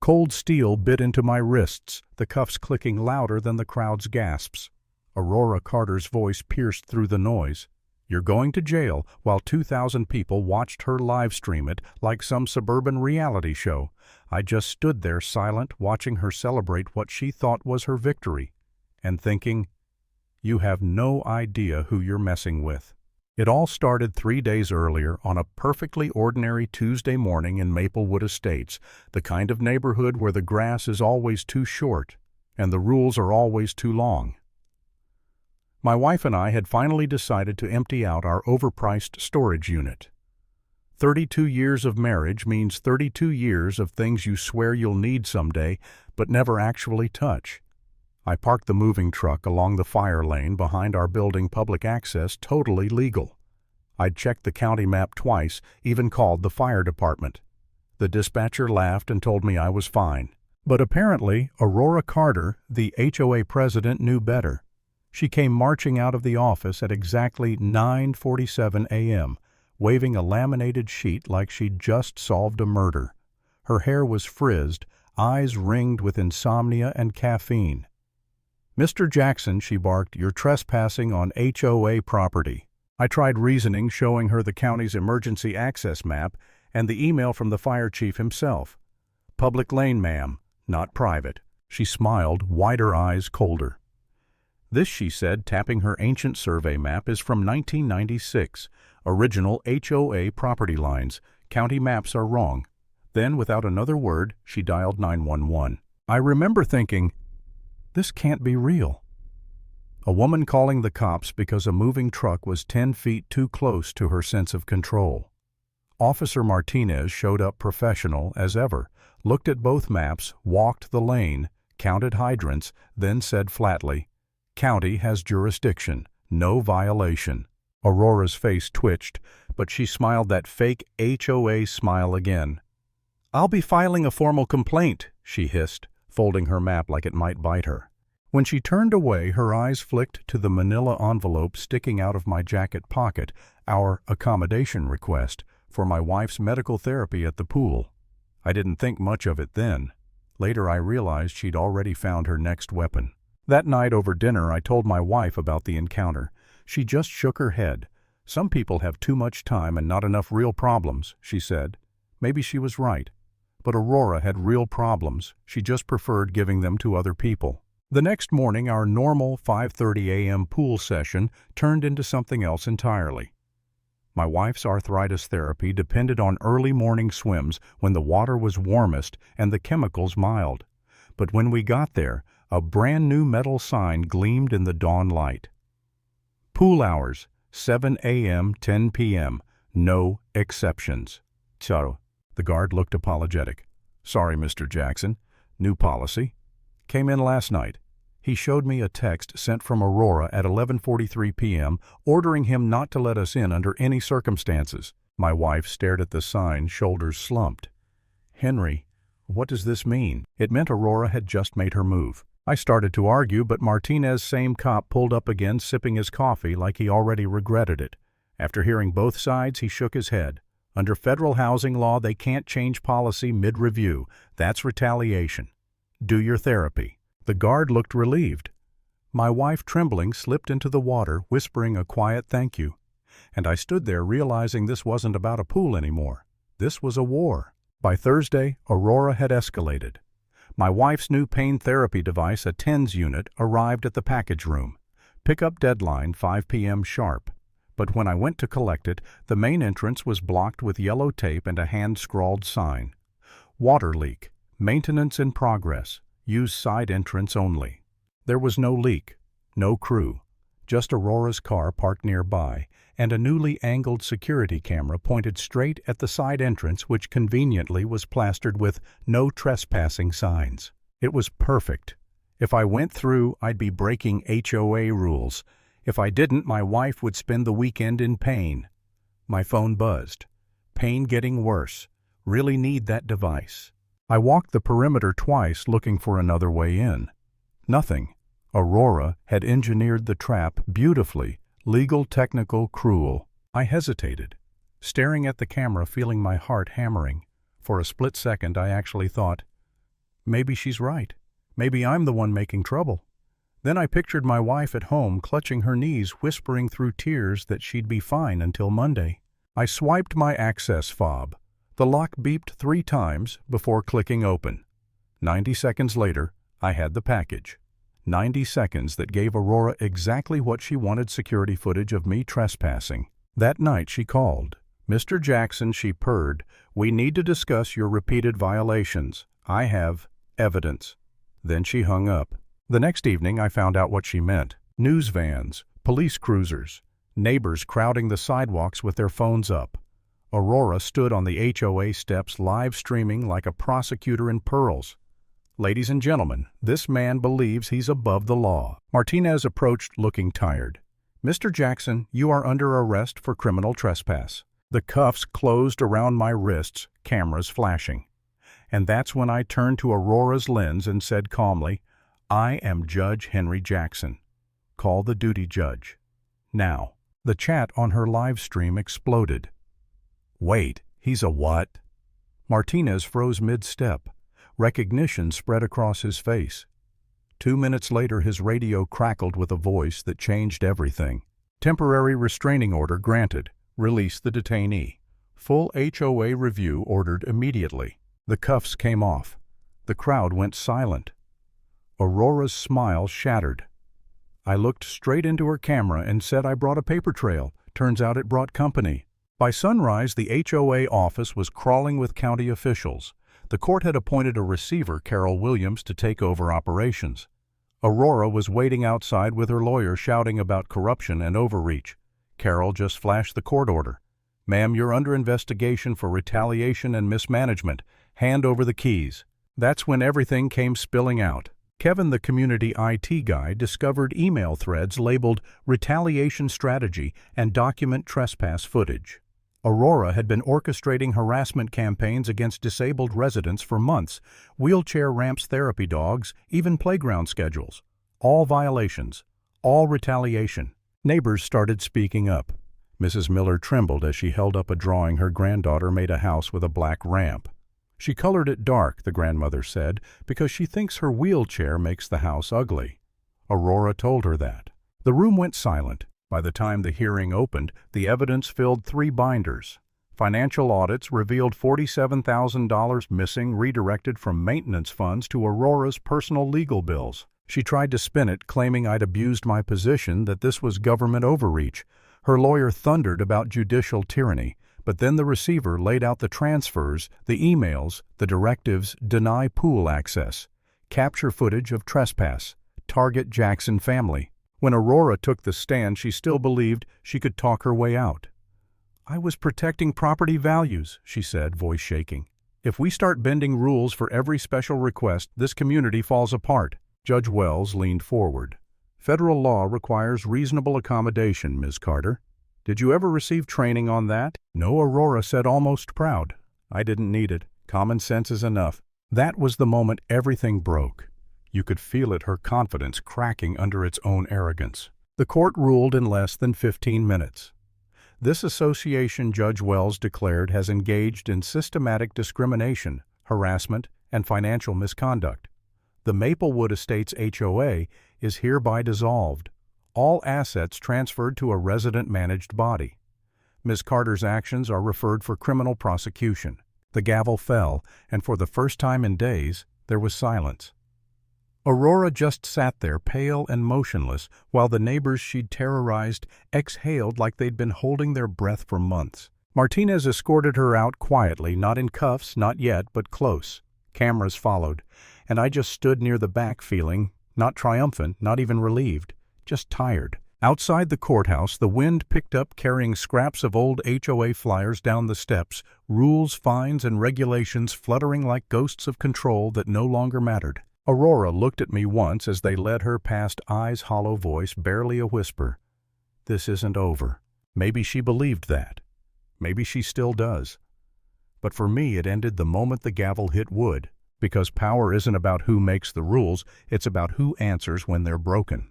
Cold steel bit into my wrists, the cuffs clicking louder than the crowd's gasps. Aurora Carter's voice pierced through the noise. "You're going to jail," while 2,000 people watched her live stream it like some suburban reality show. I just stood there silent, watching her celebrate what she thought was her victory, and thinking, you have no idea who you're messing with. It all started 3 days earlier on a perfectly ordinary Tuesday morning in Maplewood Estates, the kind of neighborhood where the grass is always too short and the rules are always too long. My wife and I had finally decided to empty out our overpriced storage unit. 32 years of marriage means 32 years of things you swear you'll need someday, but never actually touch. I parked the moving truck along the fire lane behind our building, public access, totally legal. I'd checked the county map twice, even called the fire department. The dispatcher laughed and told me I was fine. But apparently, Aurora Carter, the HOA president, knew better. She came marching out of the office at exactly 9:47 a.m., waving a laminated sheet like she'd just solved a murder. Her hair was frizzed, eyes ringed with insomnia and caffeine. "Mr. Jackson," she barked, "you're trespassing on HOA property." I tried reasoning, showing her the county's emergency access map and the email from the fire chief himself. "Public lane, ma'am, not private." She smiled, wider eyes colder. "This," she said, tapping her ancient survey map, "is from 1996. Original HOA property lines. County maps are wrong." Then, without another word, she dialed 911. I remember thinking, this can't be real. A woman calling the cops because a moving truck was 10 feet too close to her sense of control. Officer Martinez showed up professional as ever, looked at both maps, walked the lane, counted hydrants, then said flatly, "County has jurisdiction, no violation." Aurora's face twitched, but she smiled that fake HOA smile again. "I'll be filing a formal complaint," she hissed, folding her map like it might bite her. When she turned away, her eyes flicked to the manila envelope sticking out of my jacket pocket, our accommodation request for my wife's medical therapy at the pool. I didn't think much of it then. Later I realized she'd already found her next weapon. That night over dinner I told my wife about the encounter. She just shook her head. "Some people have too much time and not enough real problems," she said. Maybe she was right. But Aurora had real problems. She just preferred giving them to other people. The next morning, our normal 5:30 a.m. pool session turned into something else entirely. My wife's arthritis therapy depended on early morning swims when the water was warmest and the chemicals mild. But when we got there, a brand new metal sign gleamed in the dawn light. "Pool hours, 7 a.m., 10 p.m., no exceptions." So, the guard looked apologetic. "Sorry, Mr. Jackson. New policy. Came in last night." He showed me a text sent from Aurora at 11:43 p.m. ordering him not to let us in under any circumstances. My wife stared at the sign, shoulders slumped. "Henry, what does this mean?" It meant Aurora had just made her move. I started to argue, but Martinez's same cop pulled up again, sipping his coffee like he already regretted it. After hearing both sides, he shook his head. "Under federal housing law, they can't change policy mid-review. That's retaliation. Do your therapy." The guard looked relieved. My wife, trembling, slipped into the water, whispering a quiet thank you. And I stood there realizing this wasn't about a pool anymore. This was a war. By Thursday, Aurora had escalated. My wife's new pain therapy device, a TENS unit, arrived at the package room. Pickup deadline 5 p.m. sharp. But when I went to collect it, the main entrance was blocked with yellow tape and a hand-scrawled sign. "Water leak. Maintenance in progress. Use side entrance only." There was no leak, no crew, just Aurora's car parked nearby, and a newly angled security camera pointed straight at the side entrance, which conveniently was plastered with "No Trespassing" signs. It was perfect. If I went through, I'd be breaking HOA rules. If I didn't, my wife would spend the weekend in pain. My phone buzzed. Pain getting worse. Really need that device. I walked the perimeter twice looking for another way in. Nothing. Aurora had engineered the trap beautifully, legal, technical, cruel. I hesitated, staring at the camera, feeling my heart hammering. For a split second I actually thought, Maybe she's right. Maybe I'm the one making trouble. Then I pictured my wife at home clutching her knees, whispering through tears that she'd be fine until Monday. I swiped my access fob. The lock beeped 3 times before clicking open. 90 seconds later, I had the package. 90 seconds that gave Aurora exactly what she wanted: security footage of me trespassing. That night she called. "Mr. Jackson," she purred, "we need to discuss your repeated violations. I have evidence." Then she hung up. The next evening I found out what she meant. News vans, police cruisers, neighbors crowding the sidewalks with their phones up. Aurora stood on the HOA steps live streaming like a prosecutor in pearls. "Ladies and gentlemen, this man believes he's above the law." Martinez approached looking tired. "Mr. Jackson, you are under arrest for criminal trespass." The cuffs closed around my wrists, cameras flashing. And that's when I turned to Aurora's lens and said calmly, "I am Judge Henry Jackson. Call the duty judge. Now." The chat on her live stream exploded. "Wait, he's a what?" Martinez froze mid-step. Recognition spread across his face. 2 minutes later, his radio crackled with a voice that changed everything. "Temporary restraining order granted. Release the detainee. Full HOA review ordered immediately." The cuffs came off. The crowd went silent. Aurora's smile shattered. I looked straight into her camera and said I brought a paper trail. Turns out it brought company. By sunrise, the HOA office was crawling with county officials. The court had appointed a receiver, Carol Williams, to take over operations. Aurora was waiting outside with her lawyer shouting about corruption and overreach. Carol just flashed the court order. "Ma'am, you're under investigation for retaliation and mismanagement. Hand over the keys." That's when everything came spilling out. Kevin, the community IT guy, discovered email threads labeled retaliation strategy and document trespass footage. Aurora had been orchestrating harassment campaigns against disabled residents for months: wheelchair ramps, therapy dogs, even playground schedules. All violations, all retaliation. Neighbors started speaking up. Mrs. Miller trembled as she held up a drawing her granddaughter made a house with a black ramp. She colored it dark, the grandmother said, because she thinks her wheelchair makes the house ugly. Aurora told her that. The room went silent. By the time the hearing opened, the evidence filled 3 binders. Financial audits revealed $47,000 missing, redirected from maintenance funds to Aurora's personal legal bills. She tried to spin it, claiming I'd abused my position, that this was government overreach. Her lawyer thundered about judicial tyranny. But then the receiver laid out the transfers, the emails, the directives: deny pool access, capture footage of trespass, target Jackson family. When Aurora took the stand, she still believed she could talk her way out. "I was protecting property values," she said, voice shaking. "If we start bending rules for every special request, this community falls apart." Judge Wells leaned forward. "Federal law requires reasonable accommodation, Ms. Carter. Did you ever receive training on that?" "No," Aurora said, almost proud. "I didn't need it. Common sense is enough." That was the moment everything broke. You could feel it, her confidence cracking under its own arrogance. The court ruled in less than 15 minutes. "This association," Judge Wells declared, "has engaged in systematic discrimination, harassment, and financial misconduct. The Maplewood Estates HOA is hereby dissolved. All assets transferred to a resident-managed body. Ms. Carter's actions are referred for criminal prosecution." The gavel fell, and for the first time in days, there was silence. Aurora just sat there, pale and motionless, while the neighbors she'd terrorized exhaled like they'd been holding their breath for months. Martinez escorted her out quietly, not in cuffs, not yet, but close. Cameras followed, and I just stood near the back feeling, not triumphant, not even relieved, just tired. Outside the courthouse, the wind picked up, carrying scraps of old HOA flyers down the steps, rules, fines, and regulations fluttering like ghosts of control that no longer mattered. Aurora looked at me once as they led her past, eyes hollow, voice barely a whisper. This isn't over. Maybe she believed that. Maybe she still does. But for me, it ended the moment the gavel hit wood, because power isn't about who makes the rules, it's about who answers when they're broken.